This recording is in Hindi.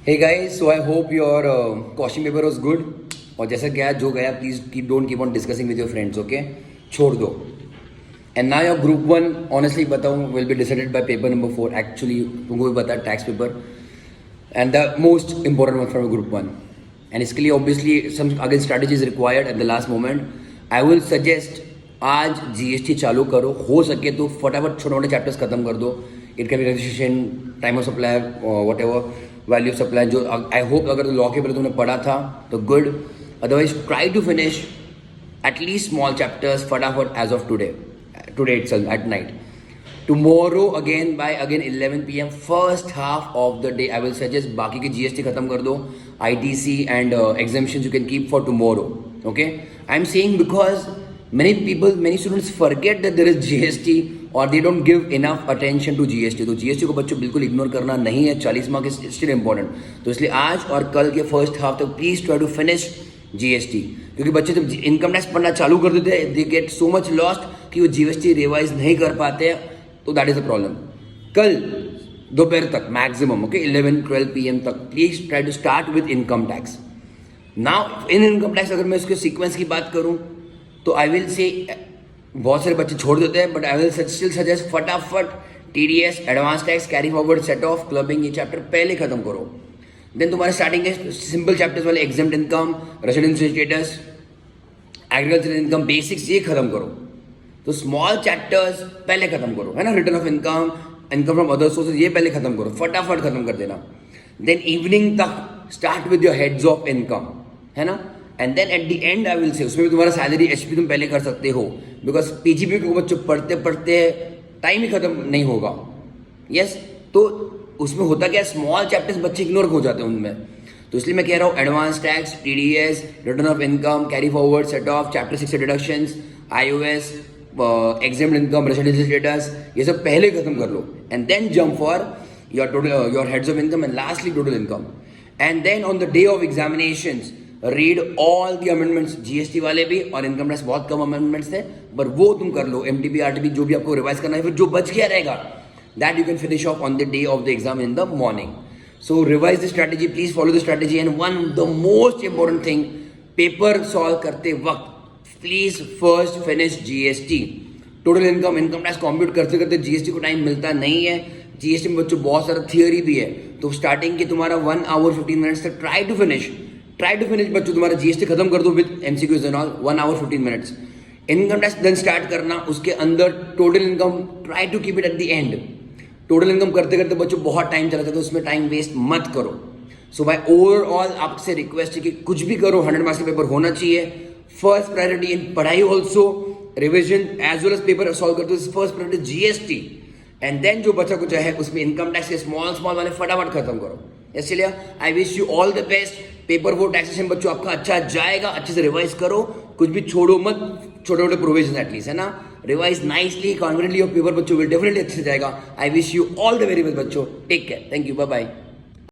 Hey guys, so I hope your question paper was good. और जैसा गया जो गया please keep on discussing with your friends, okay? छोड़ दो. And now your group 1, honestly बताऊँ, will be decided by paper number 4. Actually तुमको भी पता है tax paper and the most important one from group 1. And इसके लिए obviously some again strategies required at the last moment. I will suggest आज GST चालू करो, हो सके तो फटाफट छोटे मोटे चैप्टर्स खत्म कर दो. It can be registration, time of supply, what ever, value of supply. जो आई होप अगर लॉ के पहले तुमने पढ़ा था तो good. Otherwise try to finish at least small chapters फटाफट as of today itself at night. Tomorrow again by 11 PM first half of the day I will suggest बाकी की GST खत्म कर दो. ITC and examination you can keep for tomorrow. Okay, I am saying because many students forget that there is GST or they don't give enough attention to GST. तो GST को बच्चों बिल्कुल इग्नोर करना नहीं है. 40 मार्क इज स्टिल इम्पॉर्टेंट. तो इसलिए आज और कल के फर्स्ट हाफ तक please try to finish GST. क्योंकि बच्चे जब इनकम टैक्स पढ़ना चालू कर देते हैं they get so much lost कि वो GST रिवाइज नहीं कर पाते हैं. तो दैट इज अ प्रॉब्लम. कल दोपहर तक मैक्सिमम, ओके, 11-12 PM तक please try to start with income tax. Now in income tax अगर मैं इसके सीक्वेंस की बात करूं तो आई विल से बहुत सारे बच्चे छोड़ देते हैं, but I will still suggest फटाफट TDS, advance tax, carry forward, set of, clubbing, ये चैप्टर पहले खत्म करो. देन तुम्हारे स्टार्टिंग के सिंपल चैप्टर्स वाले exempt income, residential status, agriculture income, basics, ये खत्म करो. तो स्मॉल चैप्टर्स पहले खत्म करो, है ना. Return of income, income from other sources, ये पहले खत्म करो, फटाफट खत्म कर देना. देन इवनिंग तक start with your heads of income, है ना. And then at the end I will say उसमें भी तुम्हारा सैलरी HP तुम पहले कर सकते हो. बिकॉज PGP को बच्चों पढ़ते पढ़ते टाइम ही खत्म नहीं होगा. यस, तो उसमें होता क्या, स्मॉल चैप्टर्स बच्चे इग्नोर हो जाते हैं उनमें. तो इसलिए मैं कह रहा हूँ advance tax, TDS, return of income, carry forward, set off, chapter 6 से deductions, IOS, exempt income, residential status, ये सब पहले खत्म कर लो. And then jump for your heads of income and lastly total income. And then on the day of examinations read all the amendments, GST वाले भी और इनकम टैक्स बहुत कम अमेंडमेंट्स थे, पर वो तुम कर लो. MTB, RTB जो भी आपको रिवाइज करना है, फिर जो बच गया रहेगा that you can finish off on the day of the exam in the morning. So revise the strategy, please follow the strategy. And one the most important thing, paper solve करते वक्त please first finish GST. Total income, income tax compute करते करते GST को टाइम मिलता नहीं है. GST में बच्चों बहुत सारा थियोरी भी है, तो स्टार्टिंग के तुम्हारा 1 hour 15 minutes तक ट्राई टू फिनिश बच्चों. तुम्हारा GST खत्म कर दो with MCQs and all, 1 hour 15 minutes. Income tax then start करना, उसके अंदर total income try to keep it at the end. Total income करते करते बच्चों बहुत टाइम चला जाता है, उसमें टाइम वेस्ट मत करो. सो बाय ओवरऑल आपसे रिक्वेस्ट है कि कुछ भी करो 100 मार्क्स का पेपर होना चाहिए. फर्स्ट प्रायोरिटी इन पढ़ाई also, revision as well as paper solve करते हो. First priority GST and then जो बचा कुछ है उसमें इनकम टैक्स के स्मॉल वाले फटाफट खत्म करो. इसलिए आई wish you all the best. Paper 4 taxation बच्चों आपका अच्छा जाएगा. अच्छे से रिवाइज करो, कुछ भी छोड़ो मत, छोटे छोटे प्रोविजन एटलीस्ट, है ना. रिवाइज नाइसली, कॉन्फिडेंटली, और पेपर बच्चों विल डेफिनेटली अच्छे से जाएगा. I wish you all the very best बच्चों. Take care, thank you, bye bye.